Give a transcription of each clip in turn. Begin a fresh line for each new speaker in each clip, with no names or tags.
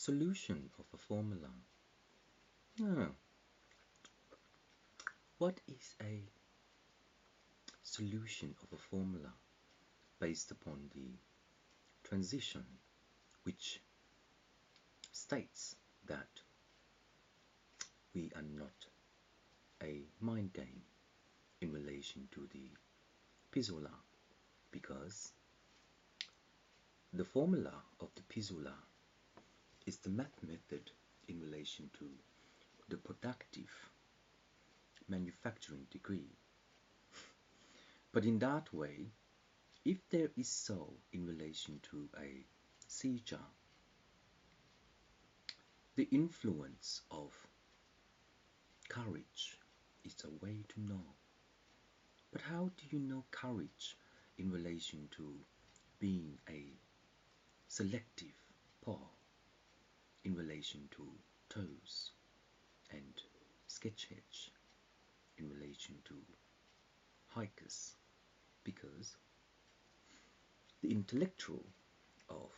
Solution of a formula. Ah, what is a solution of a formula based upon the transition which states that we are not a mind game in relation to the Pisola, because the formula of the Pisola is the math method in relation to the productive manufacturing degree. But in that way, if there is so in relation to a seizure, the influence of courage is a way to know. But how do you know courage in relation to being a selective paw in relation to toes and sketch in relation to hikers? Because the intellectual of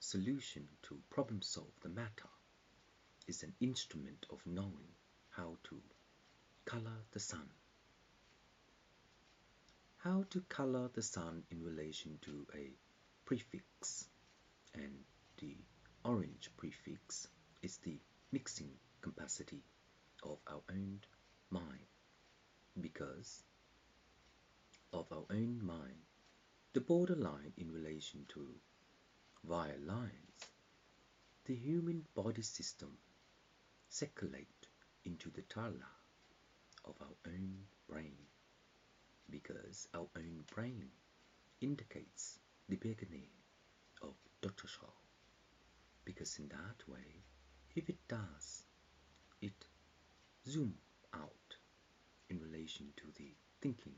solution to problem solve the matter is an instrument of knowing how to color the sun. How to color the sun in relation to a prefix, and the orange prefix is the mixing capacity of our own mind. Because of our own mind, the borderline in relation to via lines, the human body system circulate into the tala of our own brain, because our own brain indicates the beginning of dottY. Because in that way, if it does, it zoom out in relation to the thinking,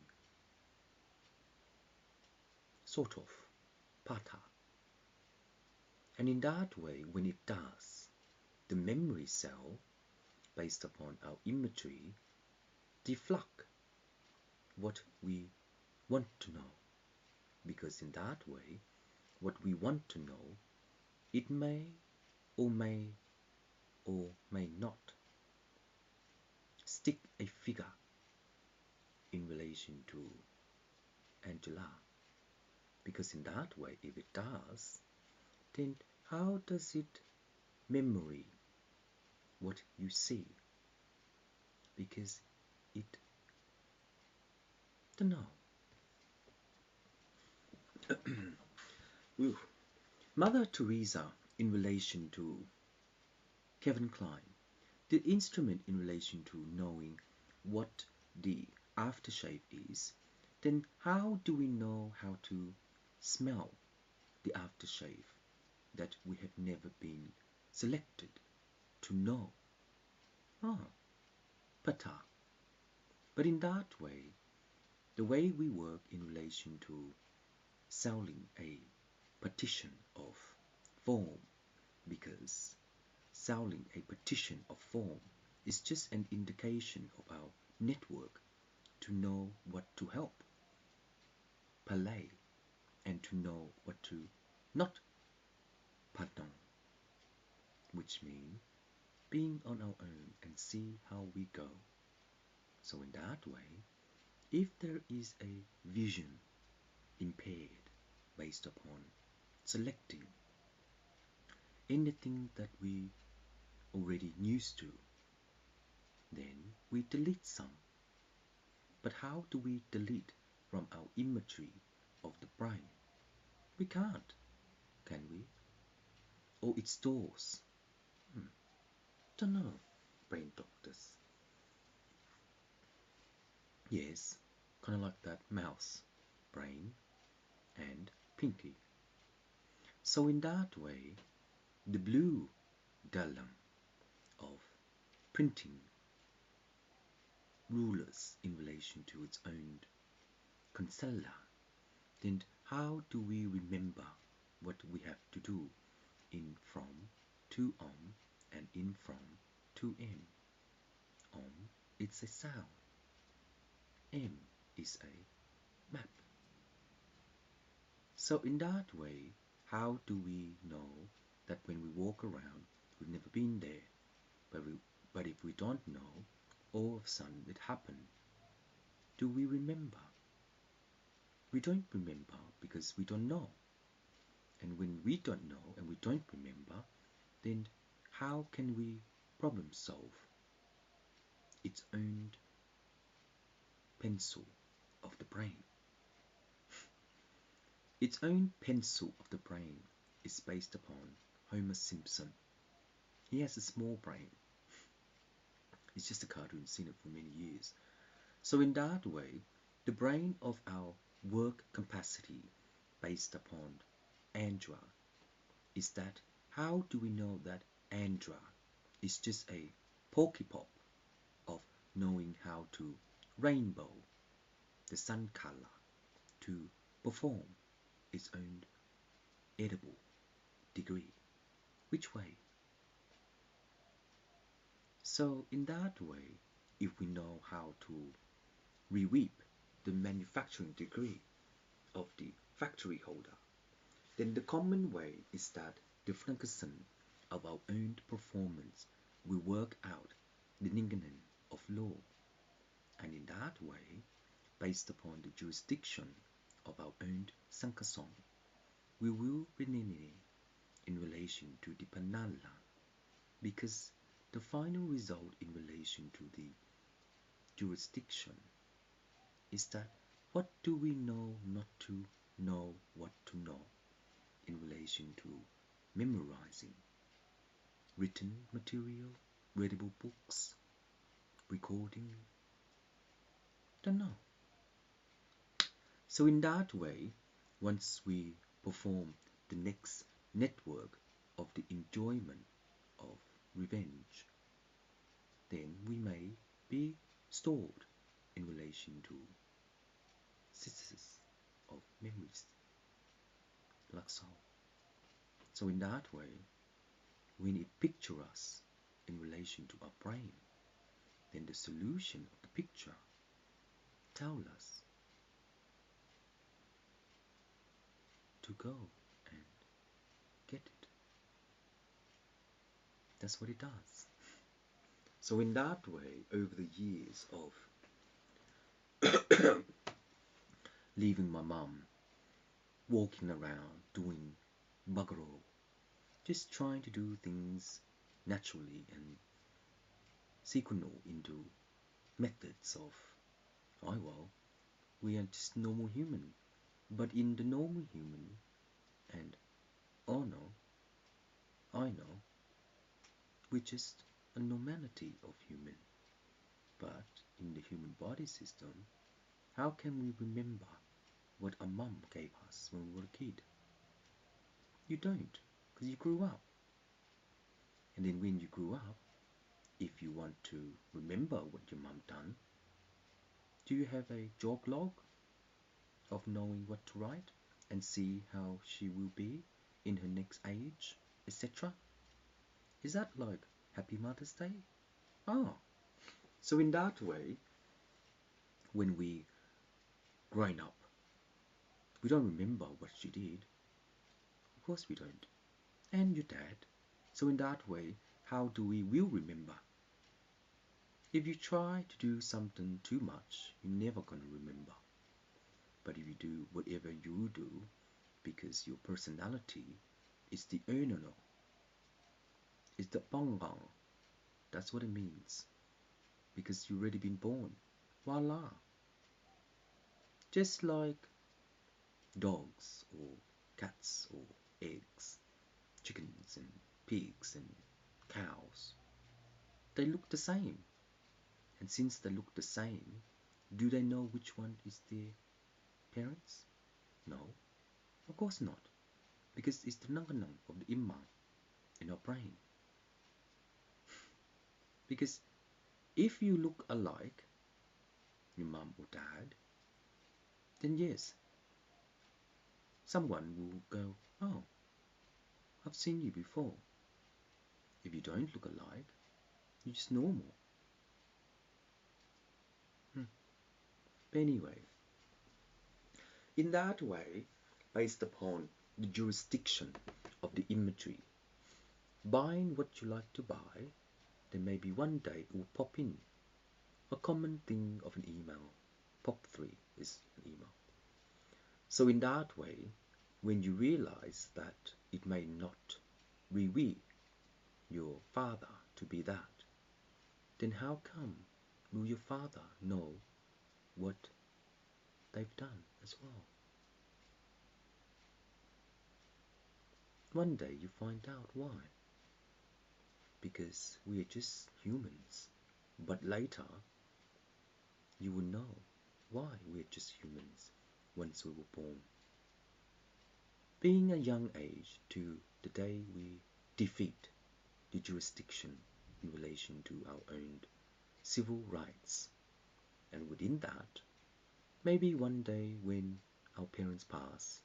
sort of pata. And in that way, when it does, the memory cell, based upon our imagery, deflect what we want to know. Because in that way, what we want to know, it may or may not stick a figure in relation to Angela. Because in that way, if it does, then how does it memory what you see? Because it don't know. Mother Teresa in relation to Kevin Klein, the instrument in relation to knowing what the aftershave is, then how do we know how to smell the aftershave that we have never been selected to know? Pata. But in that way, the way we work in relation to selling a partition of form, because selling a partition of form is just an indication of our network to know what to help palay and to know what to not pardon, which means being on our own and see how we go. So in that way, if there is a vision impaired based upon selecting anything that we already used to, then we delete some. But how do we delete from our imagery of the brain? We can't, can we? Or it stores. Don't know, brain doctors. Yes, kind of like that mouse, brain, and pinky. So in that way, the blue dalam of printing rulers in relation to its own conceller, then how do we remember what we have to do in from to and in from to m? It's a sound. M is a map. So in that way, how do we know that when we walk around, we've never been there, but if we don't know, all of a sudden it happened. Do we remember? We don't remember because we don't know. And when we don't know and we don't remember, then how can we problem solve? Its own pencil of the brain. Its own pencil of the brain is based upon Homer Simpson. He has a small brain. It's just a cartoon, seen it for many years. So in that way, the brain of our work capacity based upon Andra is that how do we know that Andra is just a pokepop of knowing how to rainbow the sun color to perform its own edible degree? Which way? So in that way, if we know how to reap the manufacturing degree of the factory holder, then the common way is that the Frankenstein of our own performance will work out the Ningen of law, and in that way, based upon the jurisdiction of our own Sankasong, we will rename in relation to the Panala, because the final result in relation to the jurisdiction is that what do we know not to know what to know in relation to memorizing written material, readable books, recording? Don't know. So in that way, once we perform the next network of the enjoyment of revenge, then we may be stored in relation to synthesis of memories, like so. So in that way, when it pictures us in relation to our brain, then the solution of the picture tells us to go and get it. That's what it does. So in that way, over the years of leaving my mum, walking around doing bugger all, just trying to do things naturally and sequential into methods of, oh well, we are just normal human. But in the normal human, and oh no, I know, we're just a normality of human. But in the human body system, how can we remember what a mum gave us when we were a kid? You don't, because you grew up. And then when you grew up, if you want to remember what your mum done, do you have a jog log of knowing what to write and see how she will be in her next age, etc.? Is that like Happy Mother's Day? Ah, so in that way, when we grown up, we don't remember what she did. Of course we don't. And your dad. So in that way, how do we will remember? If you try to do something too much, you're never going to remember. But if you do whatever you do, because your personality is the earner, is the bongbong. That's what it means. Because you've already been born. Voila. Just like dogs or cats or eggs, chickens and pigs and cows. They look the same. And since they look the same, do they know which one is their parents? No, of course not. Because it's the nanganang of the imma in our brain. Because if you look alike, your mum or dad, then yes, someone will go, oh, I've seen you before. If you don't look alike, you're just normal. But anyway, in that way, based upon the jurisdiction of the imagery buying what you like to buy, then maybe one day it will pop in. A common thing of an email. POP3 is an email. So in that way, when you realize that it may not REV your father to be that, then how come will your father know what they've done as well? One day you find out why. Because we are just humans. But later, you will know why we are just humans once we were born. Being a young age to the day we defeat the jurisdiction in relation to our own civil rights. And within that, maybe one day when our parents pass,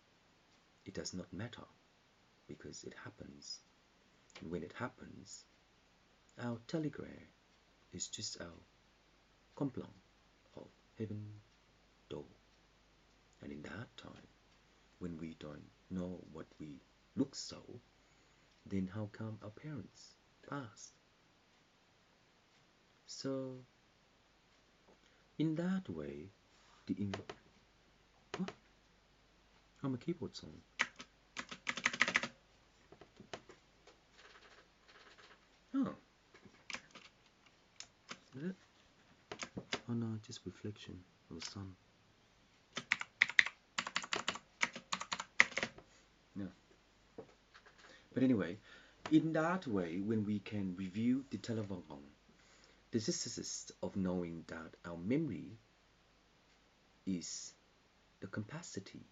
it does not matter because it happens. And when it happens, our telegram is just our compliment of heaven door. And in that time, when we don't know what we look so, then how come our parents passed? So, in that way, what? I'm a keyboard song. Oh, is it? Oh no, just reflection of the sun. No. But anyway, in that way, when we can review the telephone, the necessity of knowing that our memory is the capacity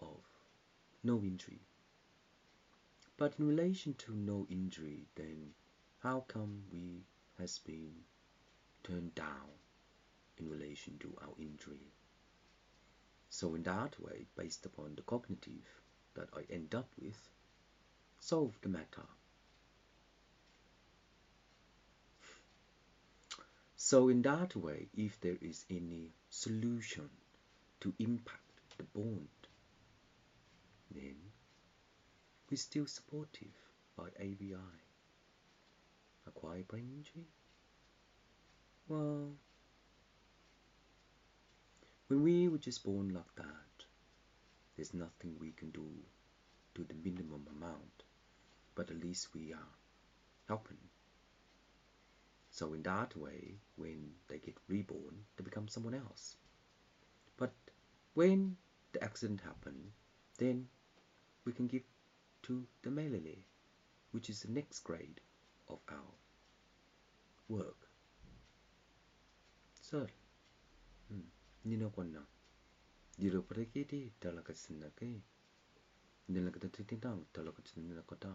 of no injury. But in relation to no injury, then how come we has been turned down in relation to our injury? So in that way, based upon the cognitive that I end up with, solve the matter. So in that way, if there is any solution to impact the bond, then we're still supportive by ABI. Acquired brain injury? Well, when we were just born like that, there's nothing we can do to the minimum amount, but at least we are helping. So in that way, when they get reborn, they become someone else. But when the accident happened, then we can give to the Melele, which is the next grade of our work. So, Nino Kwana, Diro Prekiti, Talakasinake, Nilakatitang, Talakatinakota,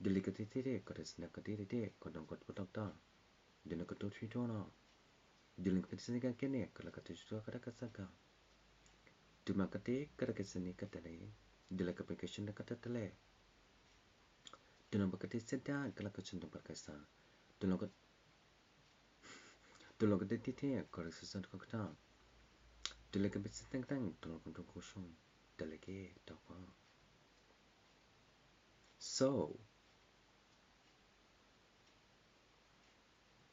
Delicatite, Katasnakatite, Kodongot Potokta, Dinakatotritona, Dilinkatsinika Kene, Kalakatisha Katakasaka, Dumakate, Katakasani Katale, Dilakapikation Katatale, Dunabakati Seta, Kalakachin Pakasa, Dulokatite, Karasan Kokta, Dilakabitsitang, Dulakoshon, Delegate, Tapa. So,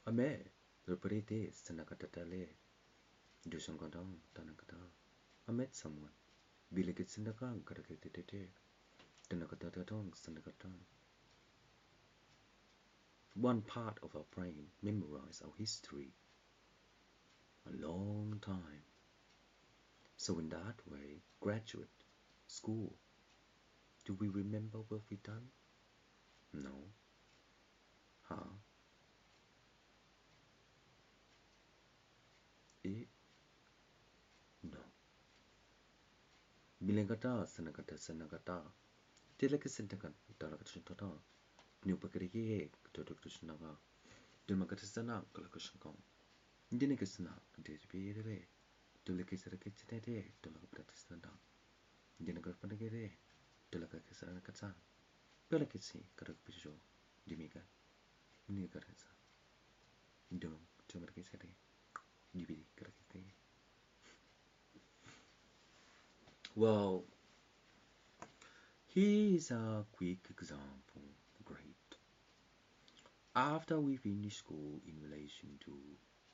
I met the pretty days, Tanakatatale, Dushangadang, Tanakata. I met someone. Bilikitsindakan, Karakatite, Tanakatatang, Sanakatang. One part of our brain memorize our history a long time. So in that way, graduate, school, do we remember what we done? No. Huh? No. Bilangata, Sanakata, Tilakasindakan, Tarakashantata, Nupakari, Totokashanaga, Dilmakatasana, Kalakashankam, Dinikasana, Dipire, Tulakisakitade, Tulakapratisanda, Dinakapanagere, Tulakasana, Pelakisi, Karakpisho, Dimika, Nikarasa, Dum, Tumakisade, Dibidi, Karakite. Well, here's a quick example After we finish school in relation to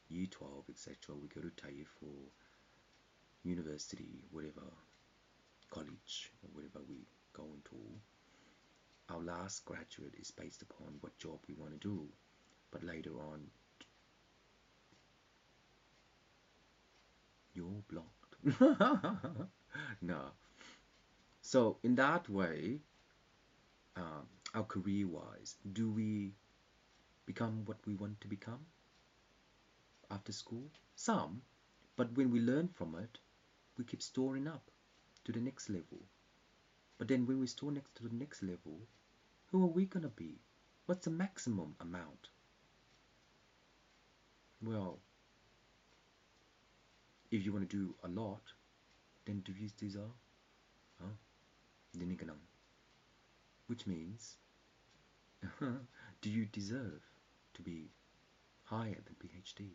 year 12, etc., we go to TAFE for university, whatever, college, or whatever we go into. Our last graduate is based upon what job we want to do, but later on, you're blocked. No. So in that way, our career-wise, do we become what we want to become after school? Some, but when we learn from it, we keep storing up to the next level. But then when we store next to the next level, who are we gonna be? What's the maximum amount? Well, if you want to do a lot, then do you deserve? Which means, do you deserve to be higher than PhD,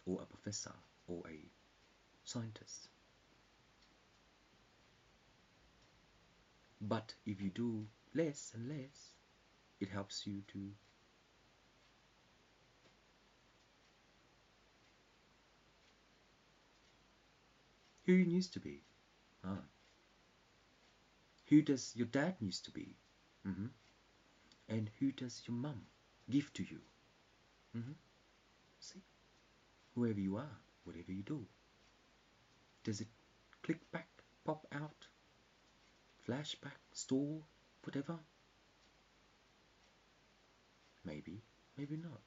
or a professor, or a scientist? But if you do less and less, it helps you to who you used to be. Who does your dad used to be? And who does your mum give to you? See, whoever you are, whatever you do, does it click back, pop out, flashback, store, whatever? Maybe, maybe not.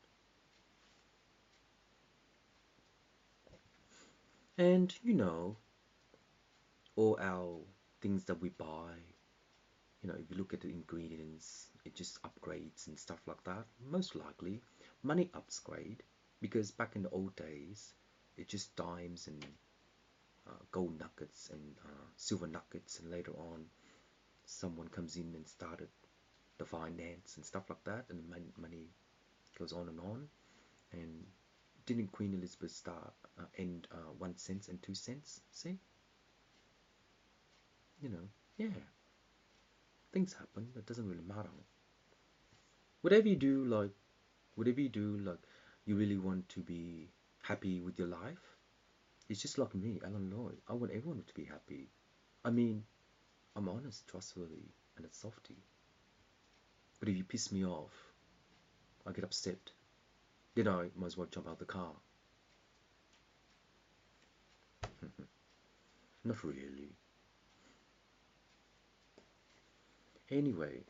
And all our things that we buy, if you look at the ingredients, it just upgrades and stuff like that. Most likely, money upgrade, because back in the old days, it's just dimes and gold nuggets and silver nuggets, and later on, someone comes in and started the finance and stuff like that, and money goes on, and didn't Queen Elizabeth start end 1 cent and 2 cents? See, yeah, things happen. It doesn't really matter. Whatever you do, you really want to be happy with your life. It's just like me, Alan Lloyd. I want everyone to be happy. I mean, I'm honest, trustworthy, and a softy. But if you piss me off, I get upset. Then I might as well jump out the car. Not really. Anyway,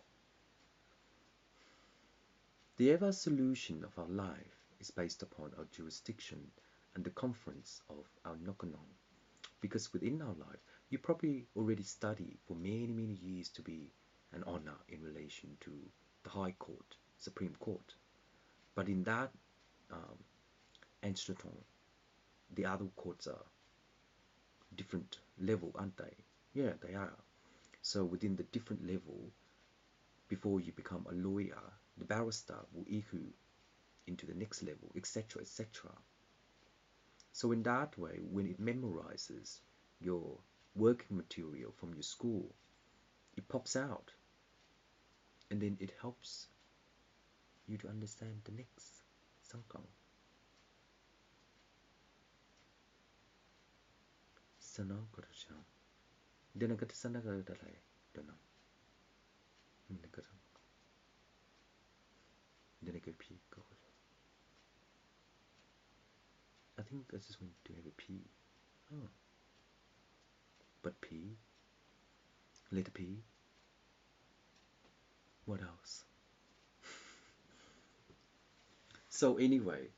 the ever solution of our life is based upon our jurisdiction and the conference of our nokonon. Because within our life, you probably already studied for many, many years to be an honor in relation to the High Court, Supreme Court. But in that Enstraton, the other courts are different level, aren't they? Yeah, they are. So within the different level, before you become a lawyer, the barrister will issue into the next level, etc., etc. So in that way, when it memorizes your working material from your school, it pops out, and then it helps you to understand the next sangkang. Sana 그렇죠. 내가 그때 sana 그랬다래. 되나? 내가 내가 피 그거. I think I just want to have a pee. Oh. But pee? Let pee? What else? So anyway,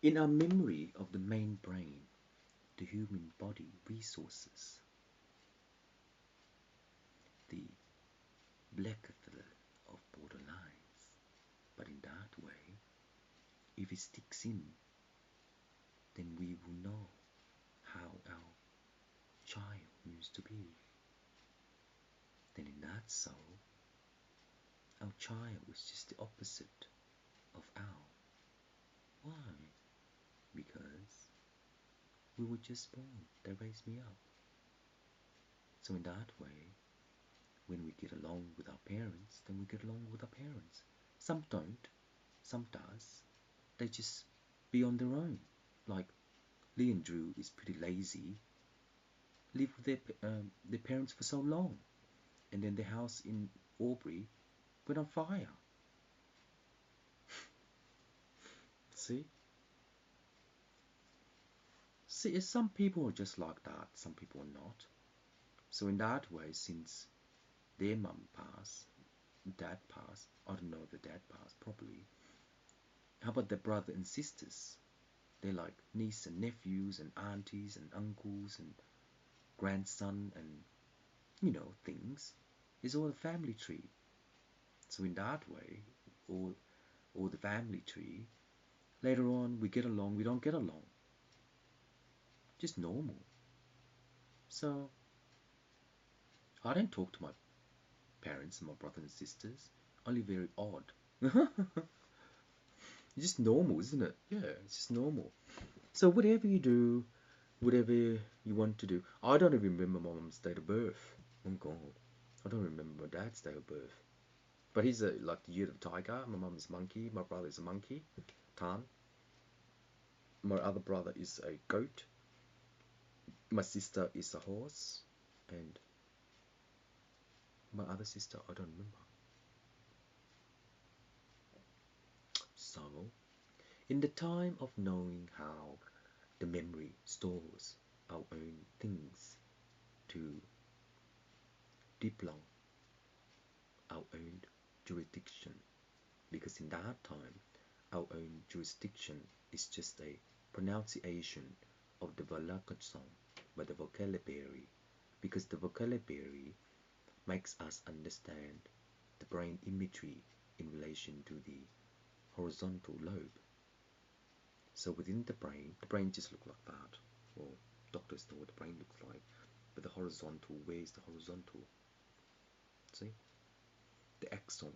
in our memory of the main brain, the human body resources, the black of borderlines, but in that way, if it sticks in, then we will know how our child used to be. Then in that soul, our child was just the opposite of our. Why? Because we were just born. They raised me up. So in that way, when we get along with our parents, then we get along with our parents. Some don't. Some does. They just be on their own. Like Lee and Drew is pretty lazy. Live with their parents for so long, and then the house in Aubrey went on fire. See? See, some people are just like that, some people are not. So in that way, since their mum passed, dad passed, I don't know if the dad passed properly. How about their brother and sisters? They're like niece and nephews and aunties and uncles and grandson and things. It's all a family tree. So in that way, or the family tree, later on we get along, we don't get along. Just normal. So I don't talk to my parents and my brothers and sisters. Only very odd. It's just normal, isn't it? Yeah, it's just normal. So whatever you do, whatever you want to do. I don't even remember my mum's date of birth. Oh God. I don't remember my dad's date of birth. But he's like the year of the tiger. My mum is monkey. My brother is a monkey. Tan. My other brother is a goat. My sister is a horse. And my other sister, I don't remember. So, in the time of knowing how the memory stores our own things to deep long our own jurisdiction, because in that time our own jurisdiction is just a pronunciation of the Valakachon by the vocabulary, because the vocabulary makes us understand the brain imagery in relation to the horizontal lobe. So within the brain just looks like that. Well, doctors know what the brain looks like, but the horizontal, where's the horizontal? See? The axon.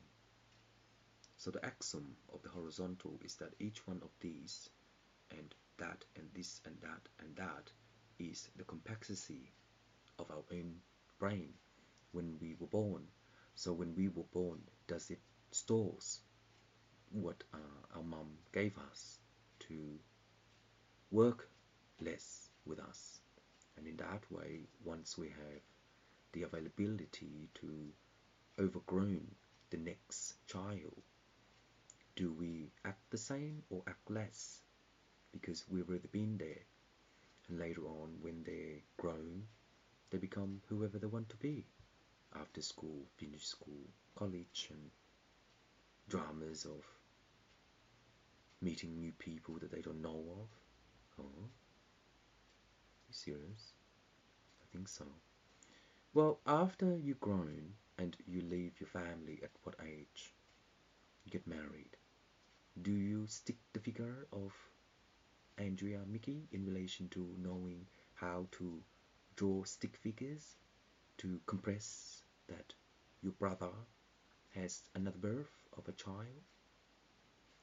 So the axon of the horizontal is that each one of these and that and this and that is the complexity of our own brain when we were born. So when we were born, does it stores what our mom gave us to work less with us? And in that way, once we have the availability to overgrown the next child, do we act the same or act less? Because we've already been there. And later on, when they're grown, they become whoever they want to be. After school, finish school, college, and dramas of meeting new people that they don't know of. Oh, you serious? I think so. Well, after you've grown and you leave your family, at what age? You get married. Do you stick the figure of Andrea Mickey in relation to knowing how to draw stick figures to compress that your brother has another birth of a child?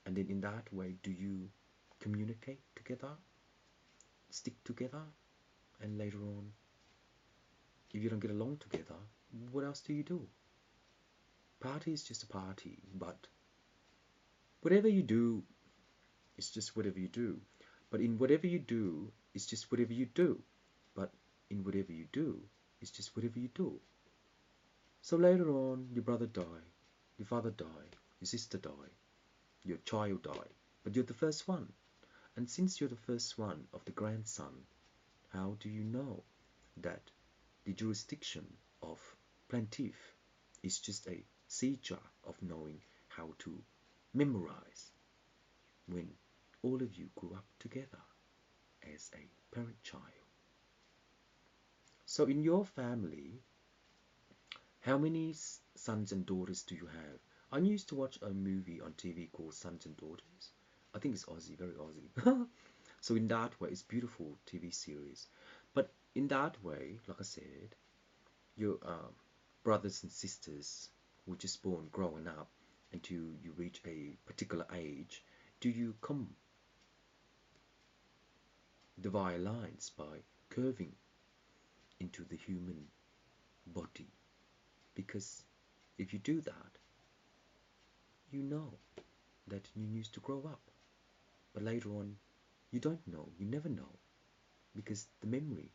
And then in that way, do you communicate together, stick together, and later on, if you don't get along together, what else do you do? Party is just a party, but whatever you do, it's just whatever you do. But in whatever you do, it's just whatever you do. But in whatever you do, it's just whatever you do. So later on, your brother died, your father died, your sister died, your child died, but you're the first one. And since you're the first one of the grandson, how do you know that the jurisdiction of plaintiff is just a seizure of knowing how to memorize when all of you grew up together as a parent child? So in your family, how many sons and daughters do you have? I used to watch a movie on TV called Sons and Daughters. I think it's Aussie, very Aussie. So in that way, it's beautiful TV series. But in that way, like I said, your brothers and sisters were just born growing up until you reach a particular age. Do you come divide lines by curving into the human body? Because if you do that, you know that you used to grow up, but later on you don't know, you never know, because the memory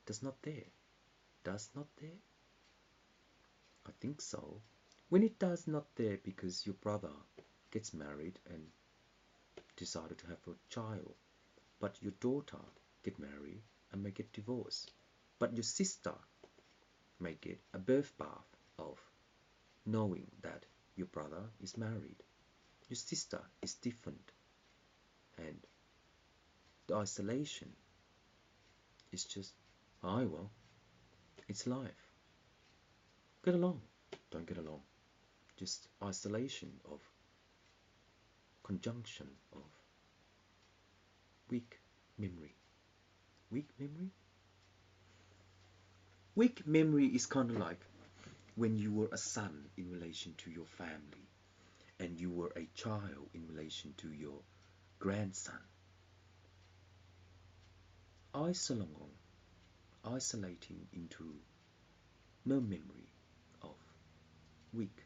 does not there. Does not there? I think so. When it does not there because your brother gets married and decided to have a child, but your daughter get married and may get divorced, but your sister may get a birth bath of knowing that your brother is married. Your sister is different, and the isolation is just, oh well, it's life. Get along, don't get along. Just isolation of conjunction of weak memory. Weak memory? Weak memory is kind of like when you were a son in relation to your family and you were a child in relation to your grandson. Isolating into no memory of weak.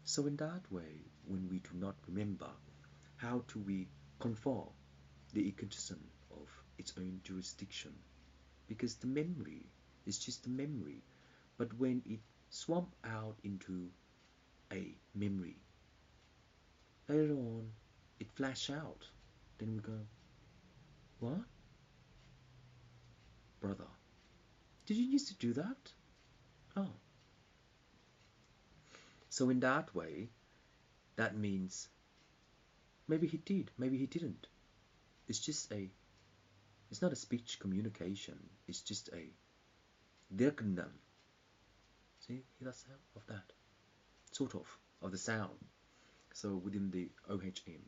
So in that way, when we do not remember, how do we confer the egotism of its own jurisdiction? Because the memory is just a memory, but when it swamp out into a memory, later on it flash out, then we go, what? Brother, did you used to do that? Oh. So in that way, that means maybe he did, maybe he didn't. It's not a speech communication, it's just a dirkendam. See, hear that sound of that? Sort of the sound. So within the OHM.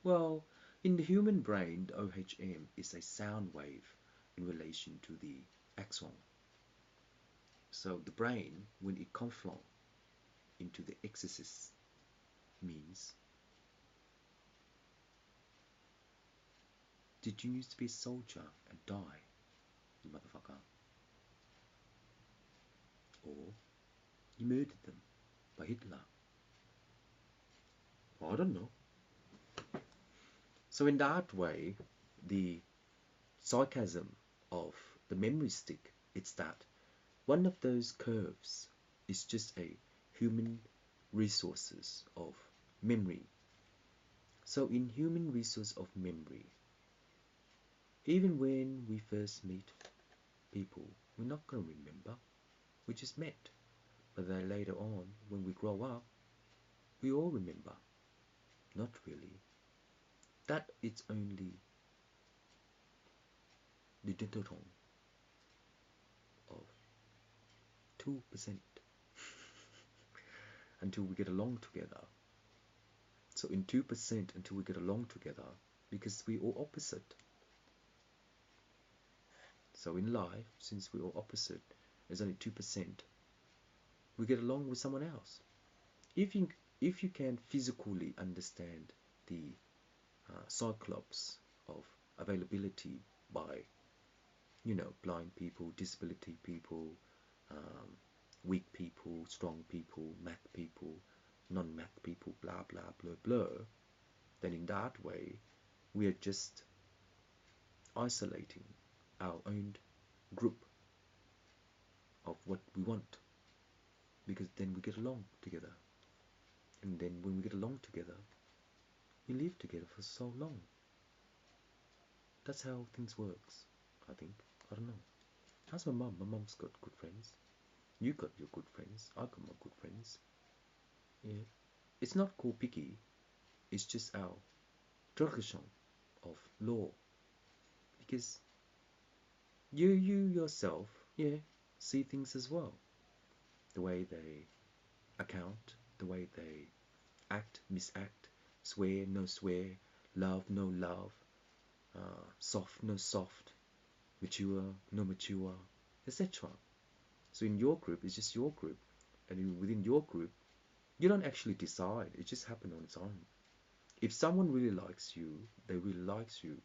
Well, in the human brain, the OHM is a sound wave in relation to the axon. So the brain, when it confluent into the exercise, means, did you used to be a soldier and die, you motherfucker? Or you murdered them by Hitler? I don't know. So in that way, the sarcasm of the memory stick, it's that one of those curves is just a human resources of memory. So in human resource of memory, even when we first meet people, we're not going to remember. We just met. But then later on, when we grow up, we all remember. Not really. That is only the digital of 2% until we get along together. So in 2% until we get along together, because we all opposite. So in life, since we're all opposite, there's only 2%. We get along with someone else. If you can physically understand the cyclops of availability by, blind people, disability people, weak people, strong people, math people, non-math people, blah, blah, blah, blah, then in that way, we are just isolating our own group of what we want, because then we get along together. And then when we get along together, we live together for so long. That's how things works, I think. I don't know. How's my mum? My mum's got good friends. You got your good friends. I got my good friends. Yeah. It's not called picky. It's just our tradition of law. Because you yourself, see things as well. The way they account, the way they act, misact, swear, no swear, love, no love, soft, no soft, mature, no mature, etc. So in your group, it's just your group. And within your group, you don't actually decide. It just happens on its own. If someone really likes you, they really likes you.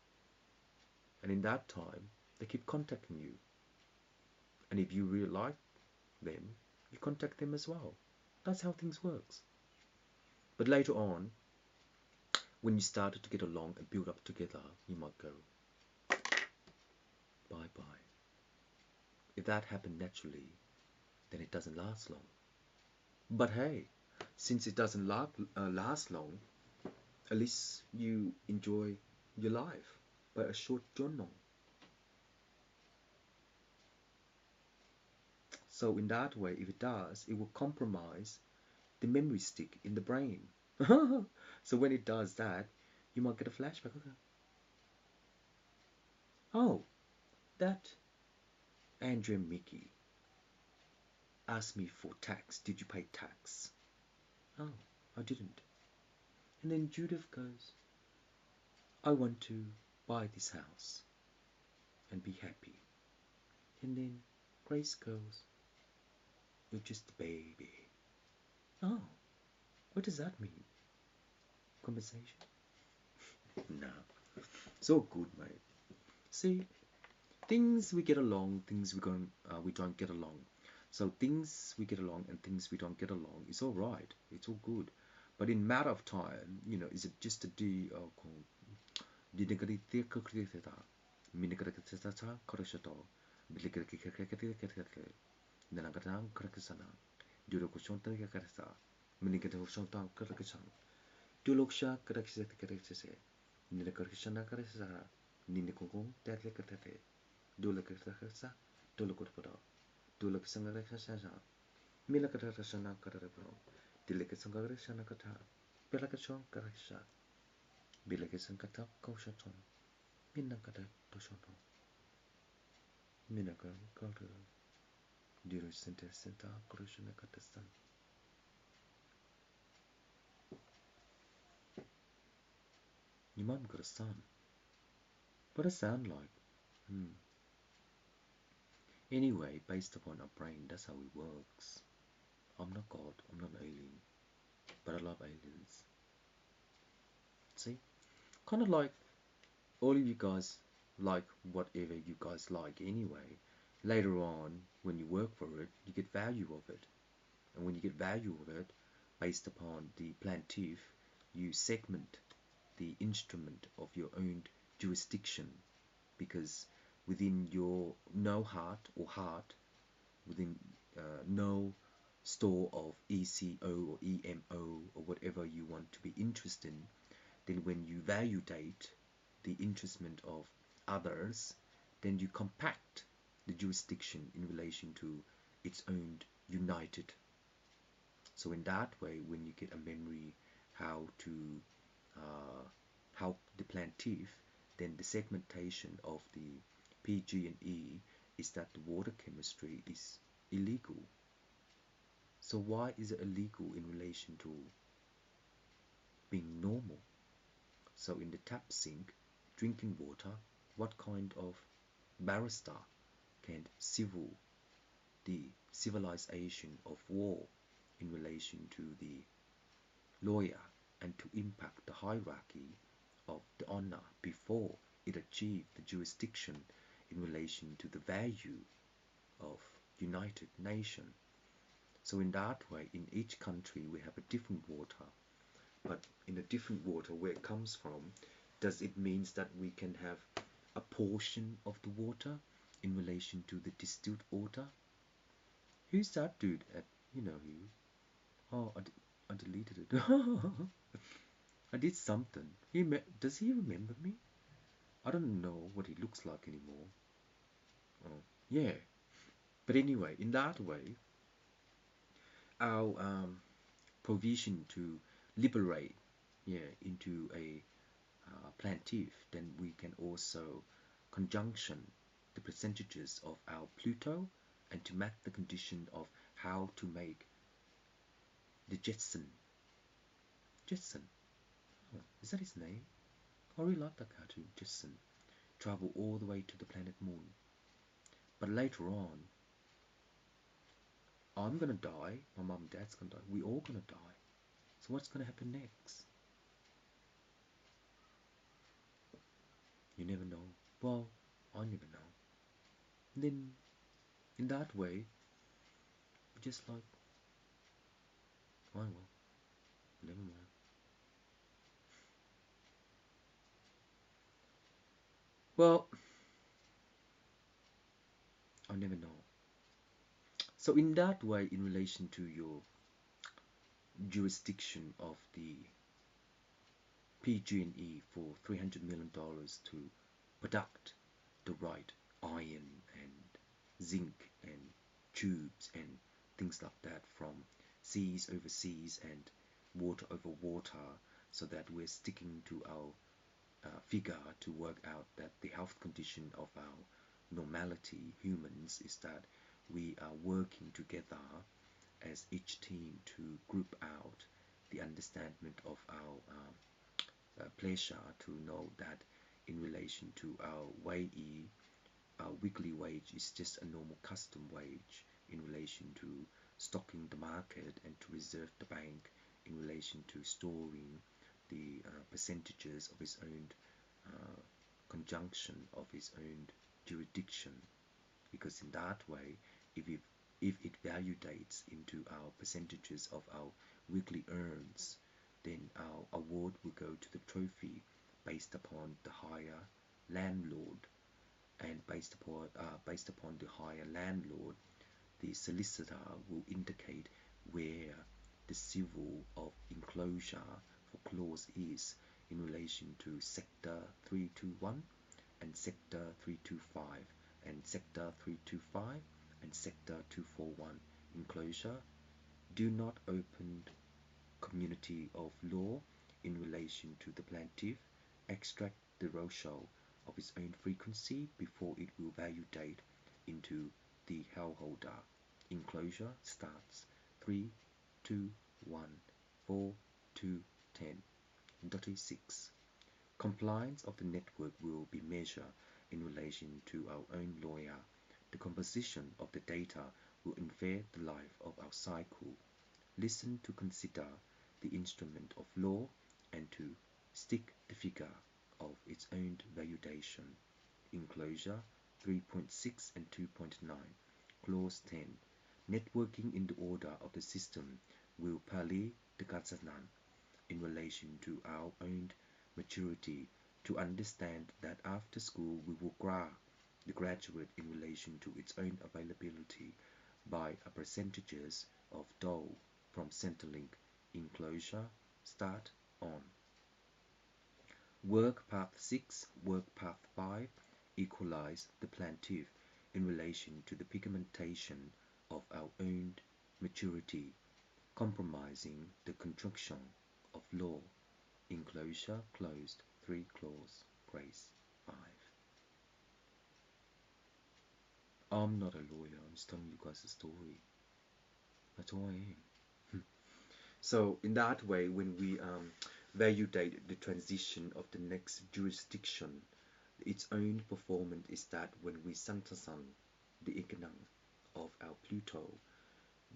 And in that time, they keep contacting you. And if you really like them, you contact them as well. That's how things works. But later on, when you started to get along and build up together, you might go, bye-bye. If that happened naturally, then it doesn't last long. But hey, since it doesn't last long, at least you enjoy your life by a short journal. So in that way, if it does, it will compromise the memory stick in the brain. So when it does that, you might get a flashback. Okay. Oh, that Andrea Mickey asked me for tax. Did you pay tax? Oh, I didn't. And then Judith goes, I want to buy this house and be happy. And then Grace goes, you're just a baby. Oh, what does that mean? Compensation? No. It's all good, mate. See, things we get along, things we don't get along. So things we get along and things we don't get along, it's all right. It's all good. But in matter of time, is it just a D Your mum got a son. What does it sound like? Anyway, based upon our brain, that's how it works. I'm not God, I'm not an alien, but I love aliens. See? Kind of like all of you guys like whatever you guys like anyway. Later on, when you work for it, you get value of it. And when you get value of it, based upon the plantif, you segment the instrument of your own jurisdiction, because within your no heart or heart, within no store of ECO or EMO or whatever you want to be interested in, then when you validate the interestment of others, then you compact the jurisdiction in relation to its own united. So in that way, when you get a memory how to how the plantif, then the segmentation of the P, G, and E is that the water chemistry is illegal. So why is it illegal in relation to being normal? So in the tap sink, drinking water, what kind of barrister can civil the civilization of war in relation to the lawyer and to impact the hierarchy of the honor before it achieved the jurisdiction in relation to the value of United Nations? So in that way, in each country we have a different water, but in a different water where it comes from, does it mean that we can have a portion of the water in relation to the distilled water? Who's that dude at, who? Oh, I deleted it. I did something. Does he remember me? I don't know what he looks like anymore. Oh, yeah. But anyway, in that way, our provision to liberate, into a plantif, then we can also conjunction the percentages of our Pluto and to map the condition of how to make the Jetson. Oh, is that his name? I really like that cartoon, Jetson. Travel all the way to the planet Moon. But later on, I'm gonna die, my mom and dad's gonna die, we all gonna die. So what's gonna happen next? You never know. Well, I never know. And then, in that way, just like, oh well, never mind. Well, I'll never know. So in that way, in relation to your jurisdiction of the PG&E for $300 million to product the right iron and zinc and tubes and things like that from seas over seas and water over water, so that we're sticking to our figure to work out that the health condition of our normality humans is that we are working together as each team to group out the understanding of our pleasure to know that in relation to our wage, our weekly wage is just a normal custom wage in relation to stocking the market and to reserve the bank in relation to storing the percentages of its own conjunction of its own jurisdiction, because in that way, if it validates into our percentages of our weekly earns, then our award will go to the trophy based upon the higher landlord, and based upon the higher landlord, the solicitor will indicate where the civil of enclosure for clause is in relation to sector 321 and sector 325 and sector 325 and sector 241 enclosure do not open community of law in relation to the plaintiff extract the ratio of its own frequency before it will validate into the hellholder. Enclosure starts 3, 2, 1, 4, 2, 10. dottY 6. Compliance of the network will be measured in relation to our own lawyer. The composition of the data will infer the life of our cycle. Listen to consider the instrument of law and to stick the figure of its own validation. Enclosure 3.6 and 2.9. Clause 10. Networking in the order of the system will parley the Gatsanan in relation to our own maturity to understand that after school we will grab the graduate in relation to its own availability by a percentages of dough from Centrelink. Enclosure start on. Work path 6, work path 5 equalize the plaintiff in relation to the pigmentation of our own maturity, compromising the construction of law. Enclosure closed 3 clause grace 5. I'm not a lawyer, I'm just telling you guys a story. That's all I am. So in that way, when we validate the transition of the next jurisdiction, its own performance is that when we santasan the econom of our Pluto,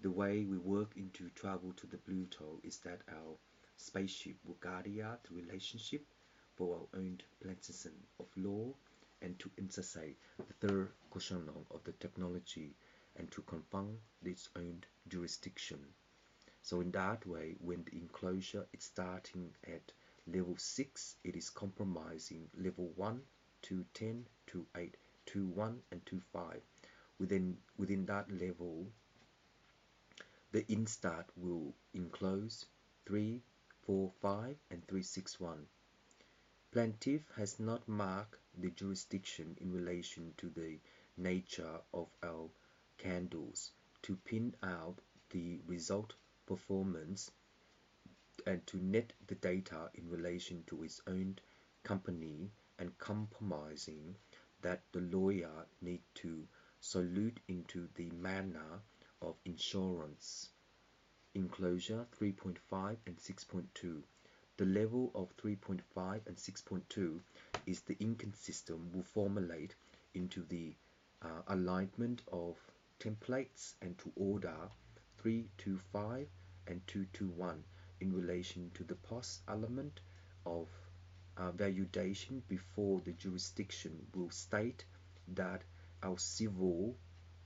the way we work into travel to the Pluto is that our spaceship will guard out the relationship for our own plantation of law and to intersect the third question of the technology and to confirm its own jurisdiction. So in that way, when the enclosure is starting at level 6, it is compromising level 1 to 10 to 8 to 1 and to 5. Within that level, the instart will enclose 3, 4, 5 and 3, 6, 1. Plaintiff has not marked the jurisdiction in relation to the nature of our candles to pin out the result performance and to net the data in relation to its own company and compromising that the lawyer need to salute into the manner of insurance. Enclosure 3.5 and 6.2. The level of 3.5 and 6.2 is the inconsistent will formulate into the alignment of templates and to order 325 and 221 in relation to the post element of validation before the jurisdiction will state that our civil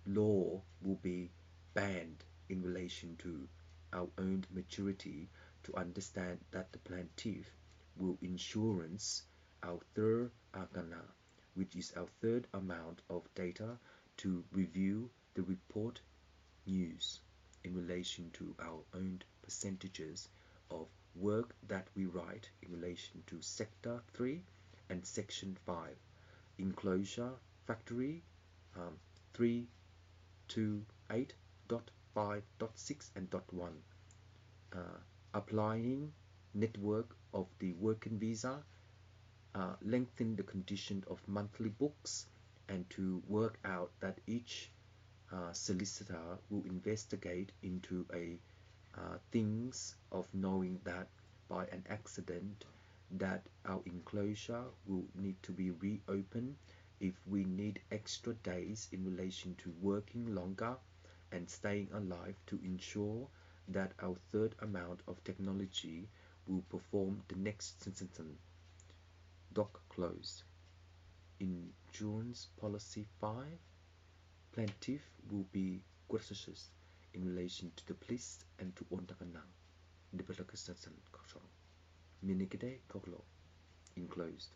law will be banned in relation to our own maturity to understand that the plaintiff will insurance our third arcana which is our third amount of data to review the report news in relation to our own percentages of work that we write in relation to Sector 3 and Section 5, Enclosure Factory 328.5.6 and .1, applying network of the working visa, lengthen the condition of monthly books, and to work out that each solicitor will investigate into a things of knowing that by an accident that our enclosure will need to be reopened if we need extra days in relation to working longer and staying alive to ensure that our third amount of technology will perform the next sentence. Doc closed. In June's Policy 5, plaintiff will be gracious in relation to the police and to Ontakanang, the Belakasatan Control. Minigide Koglo, enclosed.